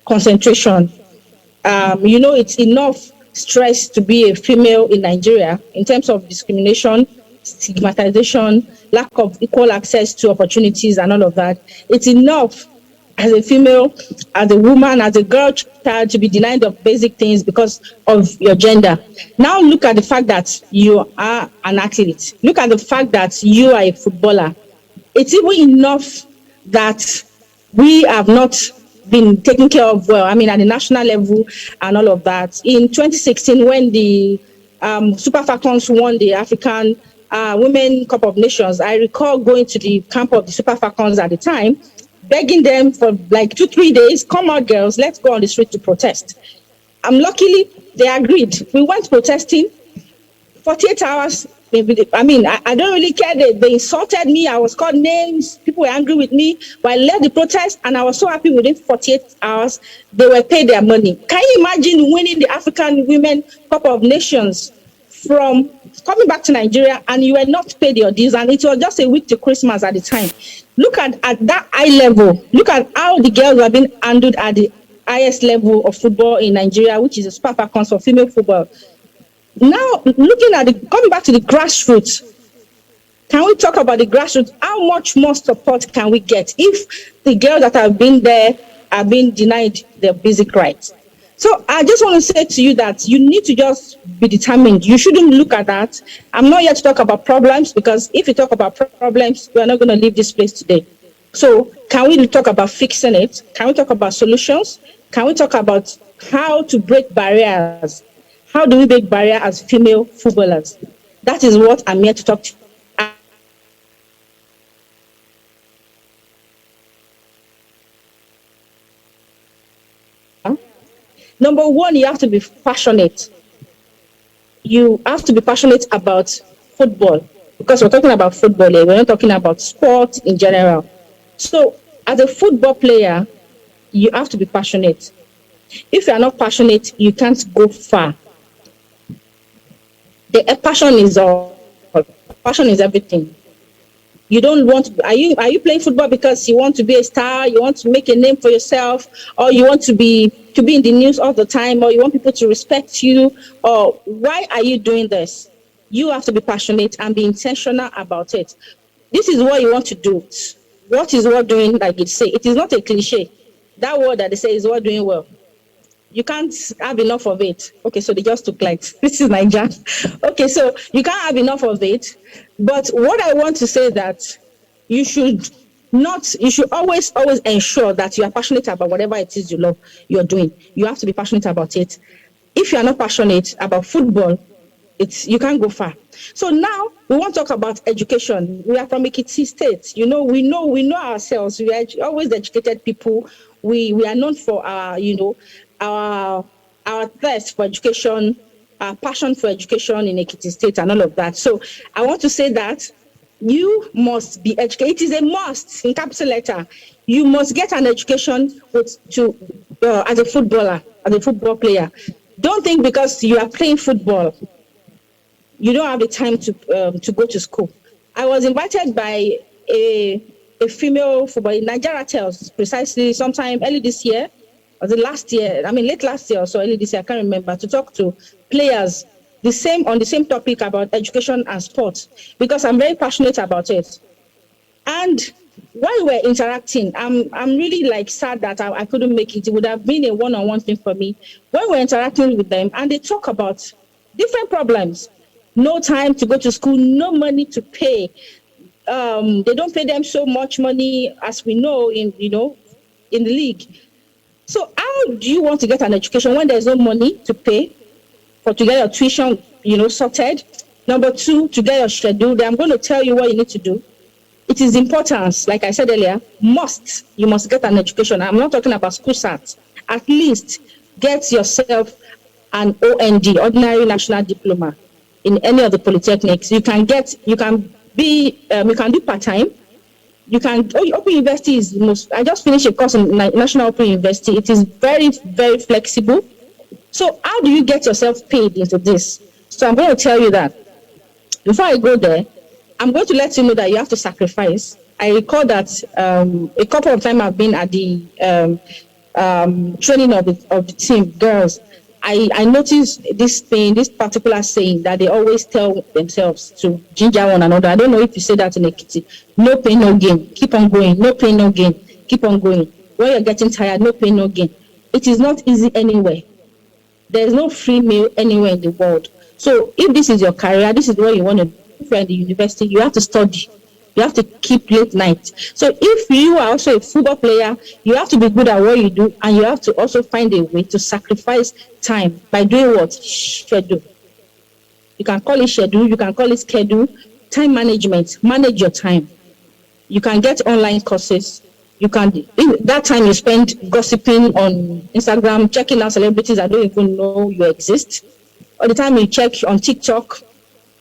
concentration. It's enough stress to be a female in Nigeria in terms of discrimination, stigmatization, lack of equal access to opportunities, and all of that. It's enough as a female, as a woman, as a girl child to be denied of basic things because of your gender. Now look at the fact that you are an athlete. Look at the fact that you are a footballer. It's even enough that we have not been taken care of well, at the national level and all of that. In 2016, when the Super Falcons won the African Women Cup of Nations, I recall going to the camp of the Super Falcons at the time, begging them for like 2-3 days, come out girls, let's go on the street to protest. Luckily, they agreed. We went protesting 48 hours. I don't really care. They insulted me. I was called names. People were angry with me. But I led the protest, and I was so happy within 48 hours, they were paid their money. Can you imagine winning the African Women Cup of Nations from coming back to Nigeria, and you were not paid your dues, and it was just a week to Christmas at the time? Look at that high level. Look at how the girls have been handled at the highest level of football in Nigeria, which is the Super Falcons for female football. Now, coming back to the grassroots, can we talk about the grassroots? How much more support can we get if the girls that have been there are being denied their basic rights? So I just want to say to you that you need to just be determined. You shouldn't look at that. I'm not here to talk about problems, because if you talk about problems, we are not going to leave this place today. So can we talk about fixing it? Can we talk about solutions? Can we talk about how to break barriers? How do we break barriers as female footballers? That is what I'm here to talk to. Number one, you have to be passionate. You have to be passionate about football, because we're talking about football here. We're not talking about sport in general. So as a football player, you have to be passionate. If you are not passionate, you can't go far. The passion is all. Passion is everything. You don't want to, are you playing football because you want to be a star, you want to make a name for yourself, or you want to be in the news all the time, or you want people to respect you, or why are you doing this? You have to be passionate and be intentional about it. This is what you want to do. What is worth doing, like you say? It is not a cliche. That word that they say is worth doing well. You can't have enough of it. Okay, so they just took light. This is Nigeria. Okay, so you can't have enough of it. But what I want to say is that you should always ensure that you are passionate about whatever it is you're doing. You have to be passionate about it. If you are not passionate about football, you can't go far. So now we want to talk about education. We are from Ekiti State. We know ourselves. We are always educated people. We are known for our thirst for education, our passion for education in Ekiti State and all of that. So I want to say that you must be educated. It is a must, in capital letter. You must get an education as a footballer, as a football player. Don't think because you are playing football, you don't have the time to go to school. I was invited by a female footballer, Nigeria Tells, precisely sometime early this year, or late last year or so, early this year, I can't remember, to talk to players on the same topic about education and sports, because I'm very passionate about it. And while we're interacting, I'm really sad that I couldn't make it. It would have been a one-on-one thing for me. When we're interacting with them and they talk about different problems, no time to go to school, no money to pay. They don't pay them so much money as we know in the league. So how do you want to get an education when there's no money to pay to get your tuition, sorted? Number two, to get your schedule. I'm going to tell you what you need to do. It is important, like I said earlier, you must get an education. I'm not talking about school certs. At least get yourself an OND, Ordinary National Diploma, in any of the polytechnics. You can do part-time. Open University is I just finished a course in National Open University. It is very, very flexible. So how do you get yourself paid into this? So I'm going to tell you that. Before I go there, I'm going to let you know that you have to sacrifice. I recall that a couple of times I've been at the training of the team, girls, I noticed this thing, this particular saying that they always tell themselves to ginger one another. I don't know if you say that in Ekiti. No pain, no gain. Keep on going. No pain, no gain. Keep on going. When you're getting tired, no pain, no gain. It is not easy anywhere. There is no free meal anywhere in the world. So if this is your career, this is what you want to do in the university, you have to study. You have to keep late night. So if you are also a football player, you have to be good at what you do, and you have to also find a way to sacrifice time by doing what? Schedule. You can call it schedule, you can call it schedule, time management. Manage your time. You can get online courses. You can, in that time you spend gossiping on Instagram, checking out celebrities that don't even know you exist. Or the time you check on TikTok,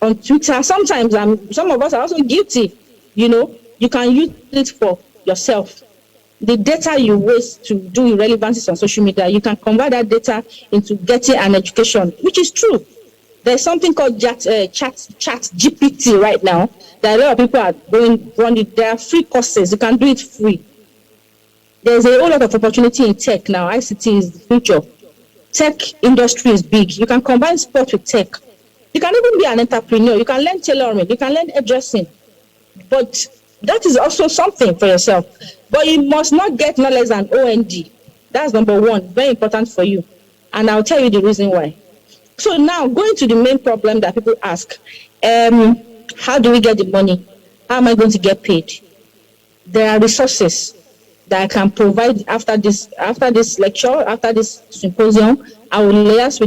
on Twitter. Sometimes some of us are also guilty. You know, you can use it for yourself. The data you waste to do irrelevancies on social media, you can convert that data into getting an education, which is true. There's something called chat GPT right now that a lot of people are running. There are free courses. You can do it free. There's a whole lot of opportunity in tech now. ICT is the future. Tech industry is big. You can combine sport with tech. You can even be an entrepreneur. You can learn tailoring. You can learn hairdressing. But that is also something for yourself. But you must not get no less than OND. That's number one. Very important for you. And I'll tell you the reason why. So now, going to the main problem that people ask, how do we get the money? How am I going to get paid? There are resources that I can provide after this lecture, after this symposium. I will liaise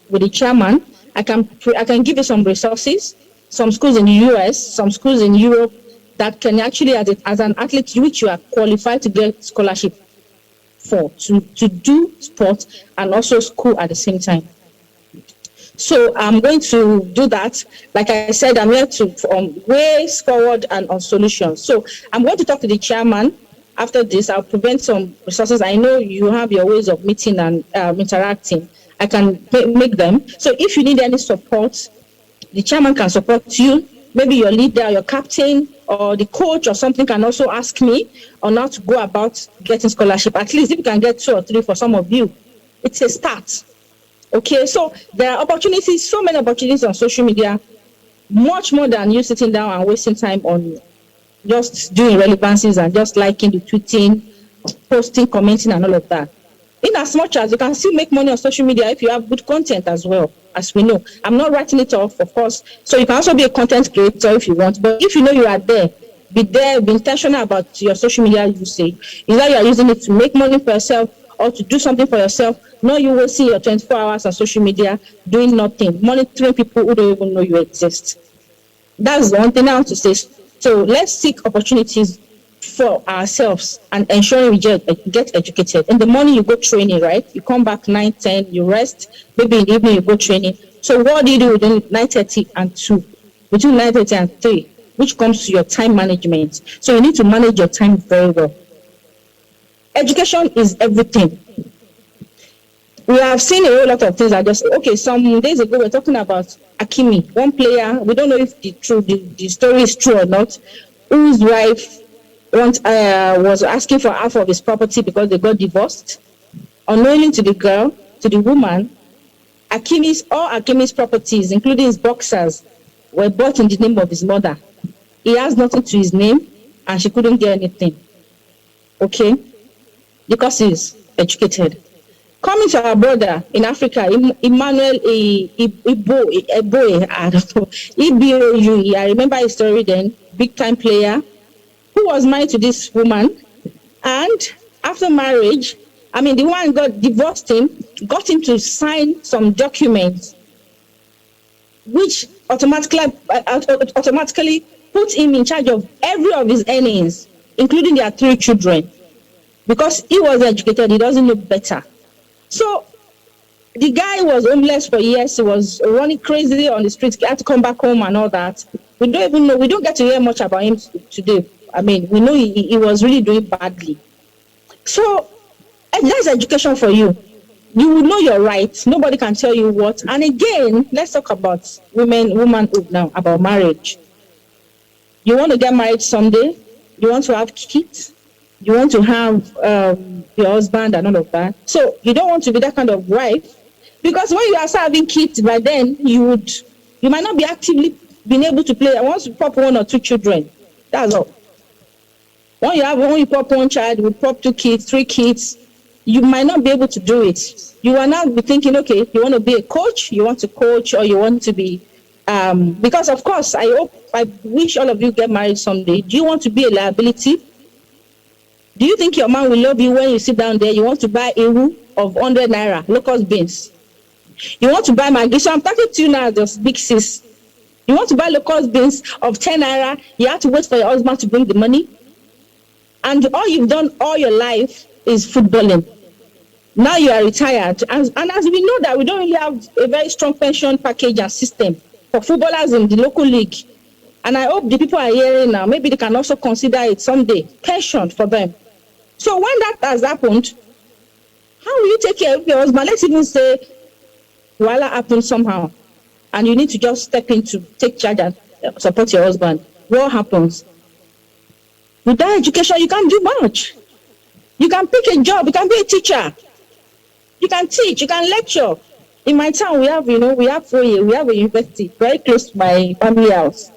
with the chairman. I can give you some resources, some schools in the US, some schools in Europe that can actually, as an athlete, which you are qualified to get scholarship for, to do sport and also school at the same time. So I'm going to do that. Like I said, I'm here to ways forward and on solutions. So I'm going to talk to the chairman. After this, I'll present some resources. I know you have your ways of meeting and interacting. I can make them. So if you need any support, the chairman can support you. Maybe your leader, your captain, or the coach or something can also ask me on how to go about getting scholarship. At least if you can get 2 or 3 for some of you, it's a start. Okay, so there are opportunities, so many opportunities on social media, much more than you sitting down and wasting time on just doing relevancies and just liking the tweeting, posting, commenting, and all of that. In as much as you can still make money on social media if you have good content as well, as we know. I'm not writing it off, of course. So you can also be a content creator if you want. But if you know you are there, be intentional about your social media usage. Either you are using it to make money for yourself or to do something for yourself. No, you will see your 24 hours on social media doing nothing, monitoring people who don't even know you exist. That's the one thing I want to say. So let's seek opportunities for ourselves and ensuring we get educated. In the morning, you go training, right? You come back 9, 10, you rest. Maybe in the evening, you go training. So what do you do within 9:30 and 2? Between 9:30 and 3, which comes to your time management. So you need to manage your time very well. Education is everything. We have seen a whole lot of things. Some days ago, we were talking about Akimi, one player. We don't know if the story is true or not, whose wife was asking for half of his property because they got divorced. Unknowingly to the girl, to the woman, all Akimi's properties, including his boxers, were bought in the name of his mother. He has nothing to his name, and she couldn't get anything. Okay? Because he's educated. Coming to our brother in Africa, Emmanuel Eboe, I remember his story then, big time player, who was married to this woman, and after marriage, the woman divorced him, got him to sign some documents, which automatically put him in charge of every of his earnings, including their 3 children, because he was educated, he doesn't know better. So the guy was homeless for years. He was running crazy on the streets. He had to come back home and all that. We don't even know. We don't get to hear much about him today. We know he was really doing badly. So that's education for you. You will know your rights. Nobody can tell you what. And again, let's talk about womanhood now, about marriage. You want to get married someday? You want to have kids? You want to have your husband and all of that. So you don't want to be that kind of wife, because when you are having kids, by then you might not be actively being able to play. Once you pop 1 or 2 children, that's all. When you pop 1 child, you pop 2 kids, 3 kids, you might not be able to do it. You will now be thinking, okay, you want to be a coach, you want to coach, or you want to be, because of course, I wish all of you get married someday. Do you want to be a liability? Do you think your man will love you when you sit down there? You want to buy a room of 100 naira, locust beans. You want to buy Maggi. So I'm talking to you now, just big sis. You want to buy locust beans of 10 naira. You have to wait for your husband to bring the money. And all you've done all your life is footballing. Now you are retired. And as we know that we don't really have a very strong pension package and system for footballers in the local league. And I hope the people are hearing now, maybe they can also consider it someday, pension for them. So when that has happened, how will you take care of your husband? Let's even say, while that happens somehow, and you need to just step in to take charge and support your husband. What happens? With that education, you can't do much. You can pick a job. You can be a teacher. You can teach. You can lecture. In my town, we have 4 years. We have a university very close to my family house.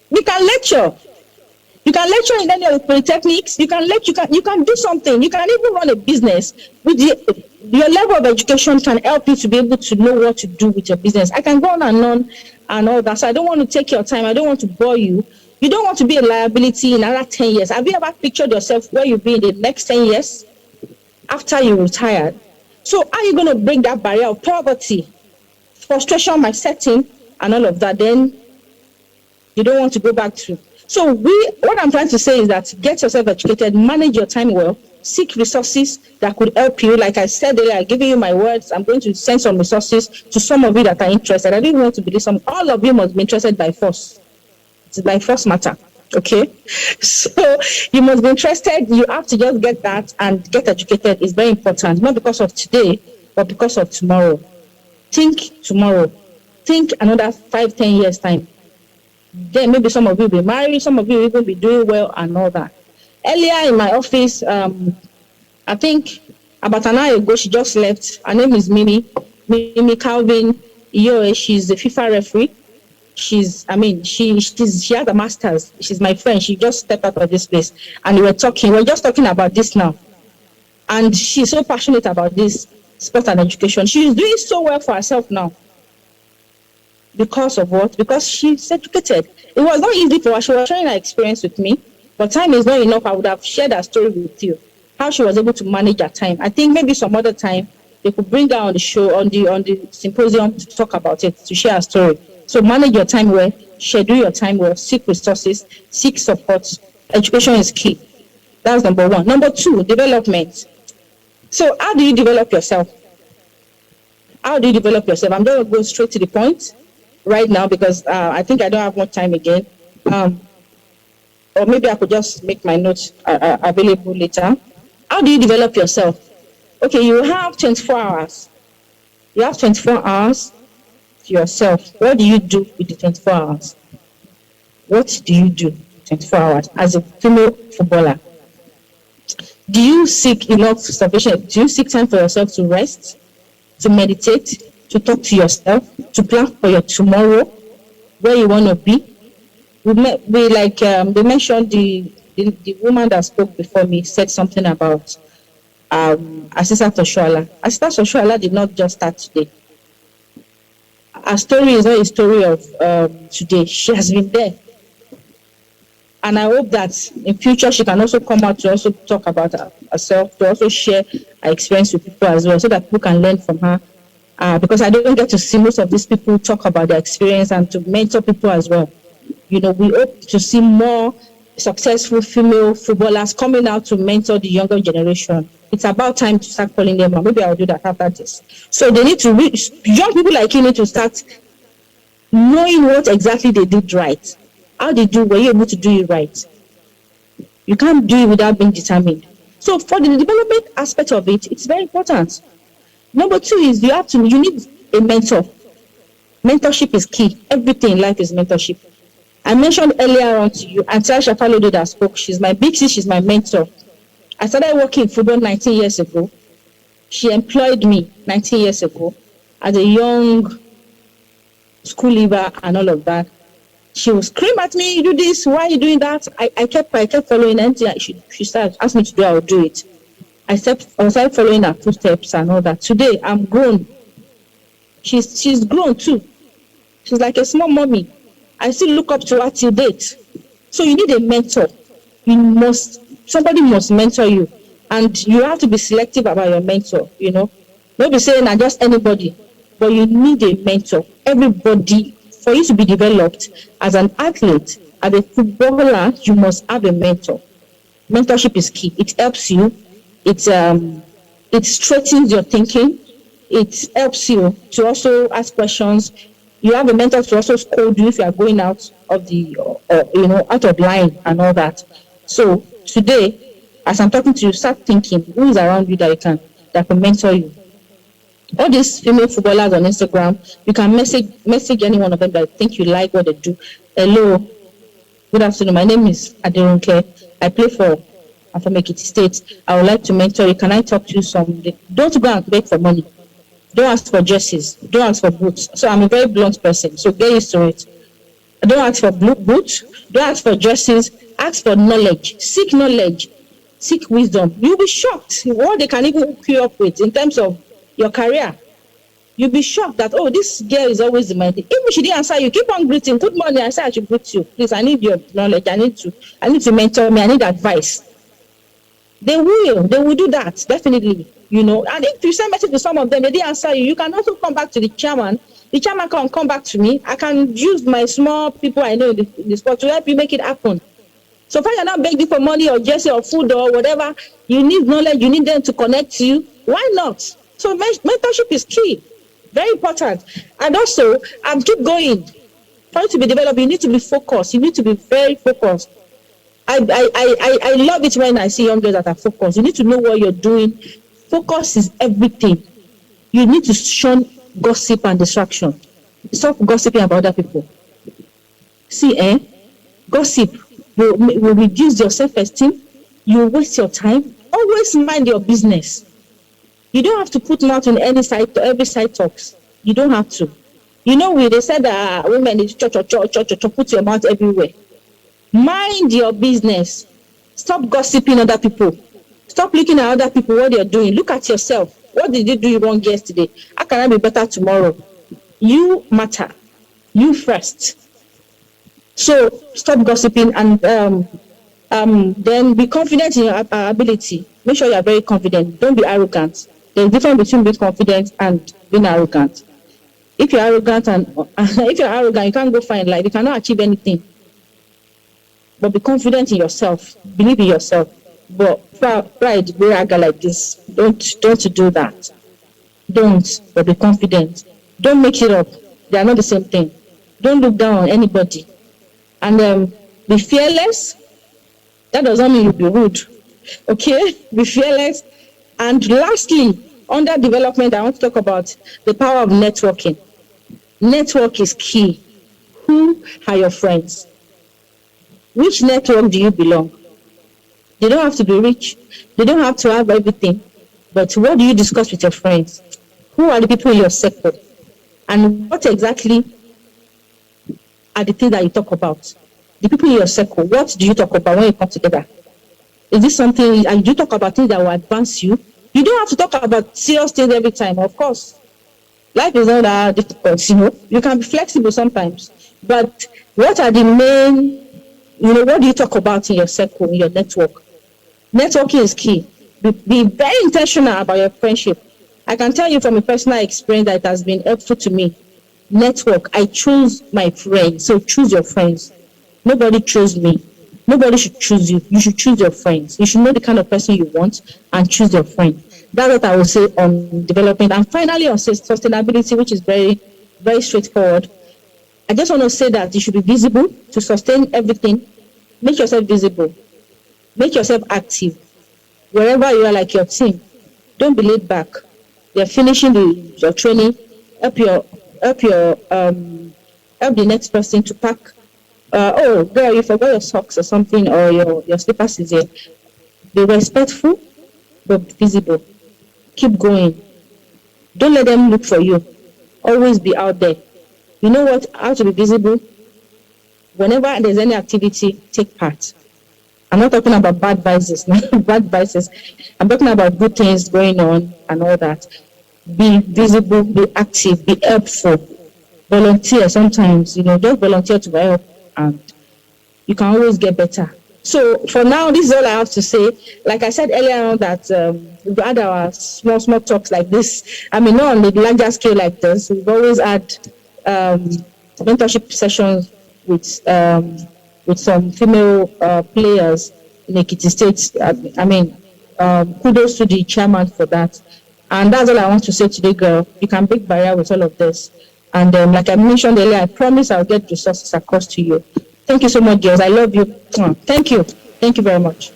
You can lecture. You can lecture in any of the polytechnics. You can lecture. You can do something. You can even run a business. With your level of education can help you to be able to know what to do with your business. I can go on and all that. So I don't want to take your time. I don't want to bore you. You don't want to be a liability in another 10 years. Have you ever pictured yourself where you'll be in the next 10 years after you retire? So how are you going to break that barrier of poverty? Frustration might set in and all of that. Then you don't want to go back to. So what I'm trying to say is that get yourself educated, manage your time well, seek resources that could help you. Like I said earlier, I'm giving you my words. I'm going to send some resources to some of you that are interested. I didn't want to believe all of you must be interested by force. It's by force matter. Okay. So you must be interested. You have to just get that and get educated. It's very important. Not because of today, but because of tomorrow. Think tomorrow. Think another 5-10 years time. Then maybe some of you will be married, some of you will even be doing well and all that. Earlier in my office, I think about an hour ago, she just left. Her name is Mimi Calvin. She's the FIFA referee. She has a master's. She's my friend. She just stepped out of this place. And we're just talking about this now. And she's so passionate about this sport and education. She's doing so well for herself now. Because of what? Because she's educated. It was not easy for her. She was sharing her experience with me, but time is not enough. I would have shared her story with you, how she was able to manage her time. I think maybe some other time they could bring her on the show, on the symposium to talk about it, to share her story. So manage your time well, schedule your time well, seek resources, seek support. Education is key. That's number 1. Number 2, development. So how do you develop yourself? How do you develop yourself? I'm going to go straight to the point right now because I think I don't have much time again. Or maybe I could just make my notes available later. How do you develop yourself? Okay, you have 24 hours. You have 24 hours to yourself. What do you do with the 24 hours? What do you do 24 hours as a female footballer? Do you seek enough sufficient? Do you seek time for yourself to rest, to meditate, to talk to yourself, to plan for your tomorrow, where you want to be? They mentioned the woman that spoke before me said something about Assistant Oshoala. Assistant Oshoala did not just start today. Her story is not a story of today. She has been there. And I hope that in future she can also come out to also talk about herself, to also share her experience with people as well, so that people can learn from her. Because I don't get to see most of these people talk about their experience and to mentor people as well. We hope to see more successful female footballers coming out to mentor the younger generation. It's about time to start calling them out. Maybe I'll do that after this. So they need to reach, young people like you need to start knowing what exactly they did right. How were you able to do it right? You can't do it without being determined. So for the development aspect of it, it's very important. Number 2 is you need a mentor. Mentorship is key. Everything in life is mentorship. I mentioned earlier on to you, Auntie Aisha Falodo that spoke. She's my big sis, she's my mentor. I started working in football 19 years ago. She employed me 19 years ago as a young school leaver and all of that. She will scream at me, "You do this, why are you doing that?" I kept following anything she started asked me to do, I would do it. I started following her footsteps and all that. Today I'm grown. She's grown too. She's like a small mommy. I still look up to her till date. So you need a mentor. Somebody must mentor you. And you have to be selective about your mentor, Don't be saying I'm just anybody, but you need a mentor. Everybody, for you to be developed as an athlete, as a footballer, you must have a mentor. Mentorship is key. It helps you. It straightens your thinking. It helps you to also ask questions. You have a mentor to also scold you if you are going out of out of line and all that. So today, as I'm talking to you, start thinking who is around you that can mentor you. All these female footballers on Instagram, you can message any one of them that think you like what they do. Hello, good afternoon. My name is Aderonke. I'm from Ekiti State. I would like to mentor you. Can I talk to you someday? Don't go and beg for money. Don't ask for dresses. Don't ask for boots. So I'm a very blunt person. So get used to it. Don't ask for boots. Don't ask for dresses. Ask for knowledge. Seek knowledge. Seek wisdom. You'll be shocked what they can even hook you up with in terms of your career. You'll be shocked that, this girl is always demanding. Even if she didn't answer you, keep on greeting. Good morning. I said I should greet you. Please, I need your knowledge. I need to mentor me. I need advice. They will do that, definitely, And if you send message to some of them, they didn't answer you, you can also come back to the chairman. The chairman can come back to me. I can use my small people I know in the sport to help you make it happen. So if you're not begging for money or jersey or food or whatever, you need knowledge, you need them to connect to you. Why not? So mentorship is key, very important. And also, keep going. For you to be developed, you need to be focused. You need to be very focused. I love it when I see young girls that are focused. You need to know what you're doing. Focus is everything. You need to shun gossip and distraction. Stop gossiping about other people. See, gossip will reduce your self-esteem. You waste your time. Always mind your business. You don't have to put mouth on every side talks. You don't have to. They said that women is church, put your mouth everywhere. Mind your business. Stop gossiping other people. Stop looking at other people, what they're doing. Look at yourself. What did you do wrong yesterday? How can I be better tomorrow? You matter. You first. So stop gossiping and then be confident in your ability. Make sure you are very confident. Don't be arrogant. There's a difference between being confident and being arrogant. If you're arrogant you can't go far in life. You cannot achieve anything. But be confident in yourself. Believe in yourself. But pride, braga like this. Don't do that. Don't. But be confident. Don't make it up. They are not the same thing. Don't look down on anybody. And be fearless. That does not mean you'll be rude. Okay? Be fearless. And lastly, under development, I want to talk about the power of networking. Network is key. Who are your friends? Which network do you belong? They don't have to be rich. They don't have to have everything. But what do you discuss with your friends? Who are the people in your circle? And what exactly are the things that you talk about? The people in your circle, what do you talk about when you come together? Is this something, and do you talk about things that will advance you? You don't have to talk about serious things every time, of course. Life is not that difficult, You can be flexible sometimes. But what are the main, what do you talk about in your circle, in your network? Networking is key. Be very intentional about your friendship. I can tell you from a personal experience that it has been helpful to me. Network, I choose my friends. So choose your friends. Nobody chose me. Nobody should choose you. You should choose your friends. You should know the kind of person you want and choose your friend. That's what I will say on development. And finally, on sustainability, which is very, very straightforward. I just want to say that you should be visible to sustain everything. Make yourself visible. Make yourself active. Wherever you are, like your team, don't be laid back. You're finishing your training. Help the next person to pack. Oh, girl, you forgot your socks or something, or your slippers is here. Be respectful, but visible. Keep going. Don't let them look for you. Always be out there. You know what? How to be visible? Whenever there's any activity, take part. I'm not talking about bad vices, bad vices. I'm talking about good things going on and all that. Be visible, be active, be helpful. Volunteer sometimes, just volunteer to help, and you can always get better. So for now, this is all I have to say. Like I said earlier on that we've had our small talks like this. I mean, not on the larger scale like this. We've always had mentorship sessions with some female players in Ekiti State. I mean, kudos to the chairman for that. And that's all I want to say today, girl. You can break barrier with all of this. And like I mentioned earlier, I promise I'll get resources across to you. Thank you so much, girls. I love you. Thank you. Thank you very much.